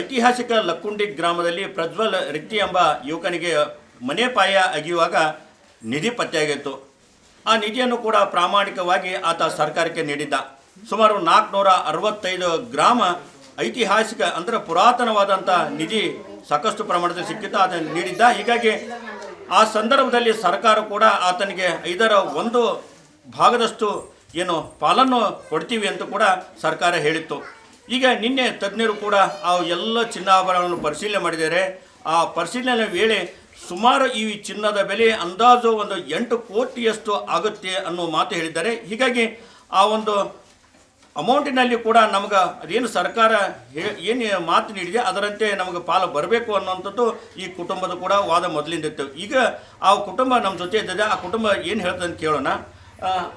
ಐತಿಹಾಸಿಕ ಲಕ್ಕುಂಡಿ ಗ್ರಾಮದಲ್ಲಿ ಪ್ರಜ್ವಲ್ ರಿಕ್ತಿ ಎಂಬ ಯುವಕನಿಗೆ ಮನೆ ಪಾಯ ಅಗಿಯುವಾಗ ನಿಧಿ ಪತ್ತೆಯಾಗಿತ್ತು. ಆ ನಿಧಿಯನ್ನು ಕೂಡ ಪ್ರಾಮಾಣಿಕವಾಗಿ ಆತ ಸರ್ಕಾರಕ್ಕೆ ನೀಡಿದ್ದ. ಸುಮಾರು 465 ಗ್ರಾಮ ಐತಿಹಾಸಿಕ ಅಂದರೆ ಪುರಾತನವಾದಂಥ ನಿಧಿ ಸಾಕಷ್ಟು ಪ್ರಮಾಣದಲ್ಲಿ ಸಿಕ್ಕಿತ್ತು, ಅದನ್ನು ನೀಡಿದ್ದ. ಹೀಗಾಗಿ ಆ ಸಂದರ್ಭದಲ್ಲಿ ಸರ್ಕಾರ ಕೂಡ ಆತನಿಗೆ 1/5 ಭಾಗದಷ್ಟು ಏನು ಪಾಲನ್ನು ಕೊಡ್ತೀವಿ ಅಂತ ಕೂಡ ಸರ್ಕಾರ ಹೇಳಿತ್ತು. ಈಗ ನಿನ್ನೆ ತಜ್ಞರು ಕೂಡ ಆ ಎಲ್ಲ ಚಿನ್ನಾಭರಣವನ್ನು ಪರಿಶೀಲನೆ ಮಾಡಿದ್ದಾರೆ. ಆ ಪರಿಶೀಲನೆ ವೇಳೆ ಸುಮಾರು ಈ ಚಿನ್ನದ ಬೆಲೆ ಅಂದಾಜು 8 ಕೋಟಿಯಷ್ಟು ಆಗುತ್ತೆ ಅನ್ನೋ ಮಾತು ಹೇಳಿದ್ದಾರೆ. ಹೀಗಾಗಿ ಆ ಒಂದು ಅಮೌಂಟಿನಲ್ಲಿ ಕೂಡ ನಮಗೆ ಅದೇನು ಸರ್ಕಾರ ಏನು ಮಾತು ನೀಡಿದೆ ಅದರಂತೆ ನಮಗೆ ಪಾಲು ಬರಬೇಕು ಅನ್ನೋಂಥದ್ದು ಈ ಕುಟುಂಬದ ಕೂಡ ವಾದ ಮೊದಲಿಂದ ಇತ್ತು. ಈಗ ಆ ಕುಟುಂಬ ನಮ್ಮ ಜೊತೆ ಇದ್ದಿದೆ. ಆ ಕುಟುಂಬ ಏನು ಹೇಳ್ತದೆ ಅಂತ ಕೇಳೋಣ.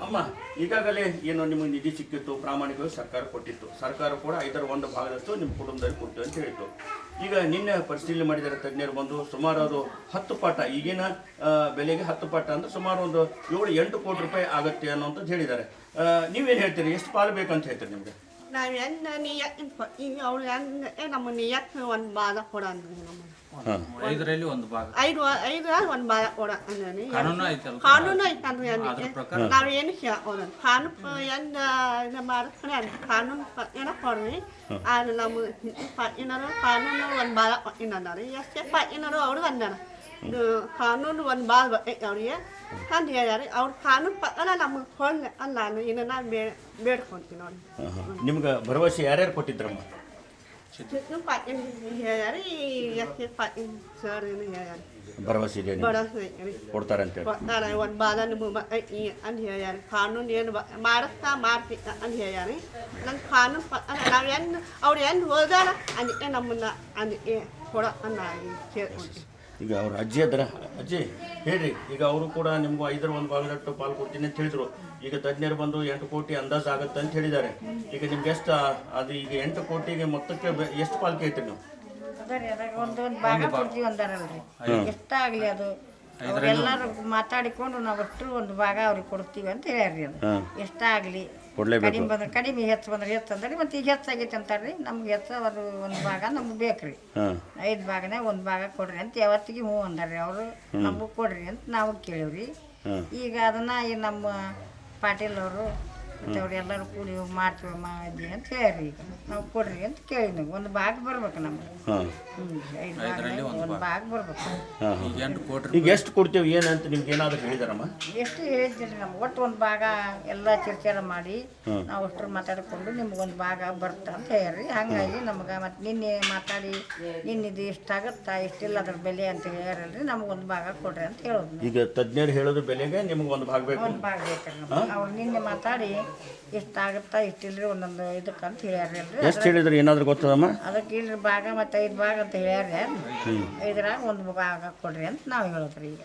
ಅಮ್ಮ, ಈಗಾಗಲೇ ಏನು ನಿಮಗೆ ನಿಧಿ ಸಿಕ್ಕಿತ್ತು, ಪ್ರಾಮಾಣಿಕವಾಗಿ ಸರ್ಕಾರ ಕೊಟ್ಟಿತ್ತು. ಸರ್ಕಾರ ಕೂಡ 1/5 ಭಾಗದಷ್ಟು ನಿಮ್ಮ ಕುಟುಂಬದಲ್ಲಿ ಕೊಟ್ಟು ಅಂತ ಹೇಳಿತ್ತು. ಈಗ ನಿನ್ನೆ ಪರಿಶೀಲನೆ ಮಾಡಿದರೆ ತಜ್ಞರು ಬಂದು ಸುಮಾರು ಅದು 10 ಪಟ್ಟ, ಈಗಿನ ಬೆಲೆಗೆ 10 ಪಟ್ಟ ಅಂದರೆ ಸುಮಾರು 7-8 ಕೋಟಿ ರೂಪಾಯಿ ಆಗುತ್ತೆ ಅನ್ನೋಂಥದ್ದು ಹೇಳಿದ್ದಾರೆ. ನೀವೇನು ಹೇಳ್ತೀರಿ? ಎಷ್ಟು ಪಾಲು ಬೇಕಂತ ಹೇಳ್ತೀರಿ ನಿಮಗೆ? ನಾವು ಅವ್ರು ನಮ್ಮ ನಿಯತ್ನ ಒಂದು ಭಾಗ ಕೊಡ ಐದರಲ್ಲಿ ಒಂದು ಭಾಗ ಒಂದು ಭಾಗ ಕೊಡ ಅಂದ್ರೆ ಕಾನೂನು ಐತಂದ್ರೆ ನಾವೇನು ಕೇಳೋದು ಕಾನೂನು ಏನು ಮಾಡ್ತಾರೆ ಅದು ಕಾನೂನು ಏನ ಕೊಡ್ರಿ. ಅದು ನಮ್ಮ ಪಟ್ಟಿನರು ಕಾನೂನು ಒಂದು ಭಾಗ ಪಟ್ಟಿನಾರಿ ಎಷ್ಟೇ ಪಟ್ಟಿನರು ಅವರು ಅಂದಾರ ಕಾನೂನು ಒಂದು ಭಾಗ ಬರ್ತೈತೆ ಅವ್ರಿಗೆ ಅಂತ ಹೇಳ್ಯಾರ. ಅವ್ರ ಕಾನೂನು ಪಕ್ಕನ ನಮಗೆ ಹೊಂದ ಅಲ್ಲ ಇನ್ನು ನಾನು ಬೇಡ್ಕೊಂತೀನಿ ನೋಡಿ. ನಿಮ್ಗೆ ಭರವಸೆ ಯಾರ್ಯಾರು ಕೊಟ್ಟಿದ್ರಮ್ಮ? ಹೇಳ್ಯಾರ ಎಷ್ಟೇ ಪಟ್ಟಿ ಸರ್ ಏನು ಹೇಳ್ಯಾರ ಭರವಸೆ ಇದೆ ಕೊಡ್ತಾರೆ ಅಂತ ಕೊಡ್ತಾರೆ. ಒಂದು ಭಾಗ ನಿಮಗೆ ಐತಿ ಅಂತ ಹೇಳ್ಯಾರ. ಕಾನೂನು ಏನು ಮಾಡ್ತಿದ್ದ ಅಂತ ಹೇಳ್ಯಾರ. ನನ್ನ ಕಾನೂನು ಪಕ್ಕ ನಾವೇನು ಅವ್ರು ಏನು ಹೋದಾರ ಅದಕ್ಕೆ ನಮ್ಮನ್ನ ಅದಕ್ಕೆ ಕೊಡ ಅನ್ನ ಕೇಳ್ಕೊಂತೀವಿ. ಈಗ ಅವ್ರ ಅಜ್ಜಿ ಅದ್ರ ಅಜ್ಜಿ ಹೇಳ್ರಿ, ಈಗ ಅವರು ಕೂಡ ನಿಮ್ಗೂ 1/5 ಭಾಗದಷ್ಟು ಪಾಲು ಕೊಡ್ತೀನಿ ಅಂತ ಹೇಳಿದ್ರು. ಈಗ ತಜ್ಞರು ಬಂದು 8 ಕೋಟಿ ಅಂದಾಜು ಆಗುತ್ತೆ ಅಂತ ಹೇಳಿದ್ದಾರೆ. ಈಗ ನಿಮ್ಗೆ ಎಷ್ಟು ಅದು ಈಗ 8 ಕೋಟಿಗೆ ಮೊತ್ತಕ್ಕೆ ಎಷ್ಟು ಪಾಲು ಕೇಳ್ತೀರಿ ನೀವು? ಒಂದು ಭಾಗ ಕೊಡ್ತೀವಿ ಅಂದಾರಲ್ರಿ, ಎಷ್ಟಾಗ್ಲಿ ಅದು ಎಲ್ಲರೂ ಮಾತಾಡಿಕೊಂಡು ನಾವು ಅಷ್ಟು ಒಂದು ಭಾಗ ಅವ್ರಿಗೆ ಕೊಡ್ತೀವಿ ಅಂತ ಹೇಳ್ಯಾರ್ರಿ. ಅದು ಎಷ್ಟಾಗ್ಲಿ ಕಡಿಮೆ ಬಂದ್ರೆ ಕಡಿಮೆ, ಹೆಚ್ಚು ಬಂದ್ರೆ ಹೆಚ್ಚು ಅಂದ್ರೆ ಮತ್ತೆ ಈಗ ಹೆಚ್ಚಾಗೈತೆ ಅಂತಾರ್ರಿ. ನಮ್ಗೆ ಹೆಚ್ಚು ಅದು ಒಂದು ಭಾಗ ನಮ್ಗೆ ಬೇಕ್ರಿ. 5 ಭಾಗನೇ ಒಂದು ಭಾಗ ಕೊಡ್ರಿ ಅಂತ ಯಾವತ್ತಿಗೆ ಹ್ಞೂ ಅಂದಾರ್ರಿ ಅವರು. ನಮಗೂ ಕೊಡ್ರಿ ಅಂತ ನಾವು ಕೇಳಿವ್ರಿ. ಈಗ ಅದನ್ನ ಈ ನಮ್ಮ ಪಾಟೀಲ್ ಅವರು ಮತ್ತು ಅವ್ರು ಎಲ್ಲರೂ ಕೂಡಿ ಮಾಡ್ತೀವಮ್ಮ ಅಜ್ಜಿ ಅಂತ ಹೇಳ್ರಿ. ಈಗ ನಾವು ಕೊಡ್ರಿ ಅಂತ ಕೇಳಿ ನೀವು ಒಂದು ಭಾಗ ಬರ್ಬೇಕು ನಮ್ಗೆ. 5 ಭಾಗದಲ್ಲಿ ಒಂದು ಭಾಗ ಬರ್ಬೇಕು. ಈಗ ಎಷ್ಟು ಕೊಡ್ತೀವಿ ಏನಂತ ನಿಮ್ಗೆ ಏನಾದ್ರು ಹೇಳಿದಾರಮ್ಮ? ಎಷ್ಟು ಹೇಳಿದ್ರಿ ನಮ್ಗೆ ಒಟ್ಟು ಒಂದು ಭಾಗ ಎಲ್ಲ ಚರ್ಚೆ ಮಾಡಿ ನಾವು ಅಷ್ಟ್ರು ಮಾತಾಡಿಕೊಂಡು ನಿಮ್ಗೆ ಒಂದು ಭಾಗ ಬರ್ತಾ ಅಂತ ಹೇಳ್ರಿ. ಹಂಗಾಗಿ ನಮ್ಗೆ ಮತ್ತು ನಿನ್ನೆ ಮಾತಾಡಿ ನಿನ್ನಿದು ಇಷ್ಟಾಗತ್ತಾ ಇಷ್ಟಿಲ್ಲ ಅದ್ರ ಬೆಲೆ ಅಂತ ಹೇಳ್ರಲ್ರಿ. ನಮ್ಗೊಂದು ಭಾಗ ಕೊಡ್ರಿ ಅಂತ ಹೇಳೋದು. ಈಗ ತಜ್ಞರು ಹೇಳೋದು ಬೆಲೆಗೆ ನಿಮ್ಗೆ ಒಂದು ಭಾಗ ಬೇಕು. ಒಂದು ಭಾಗ ಬೇಕ್ರಿ ನಮ್ಗೆ. ಅವ್ರು ನಿನ್ನೆ ಮಾತಾಡಿ ಇಷ್ಟಾಗತ್ತಾ ಇಷ್ಟಿಲ್ರಿ ಒಂದೊಂದು ಇದಕ್ಕಂತ ಹೇಳ್ಯಾರ್ರಿ. ಎಷ್ಟು ಹೇಳಿದ್ರಿ ಏನಾದ್ರು ಗೊತ್ತದಮ್ಮ? ಅದಕ್ಕೆ ಇಲ್ರಿ ಭಾಗ ಮತ್ತು 5 ಭಾಗ ಅಂತ ಹೇಳ್ಯಾರ್ರಿ. 5ರಾಗ ಒಂದು ಭಾಗ ಕೊಡ್ರಿ ಅಂತ ನಾವು ಹೇಳೋದ್ರಿ ಈಗ.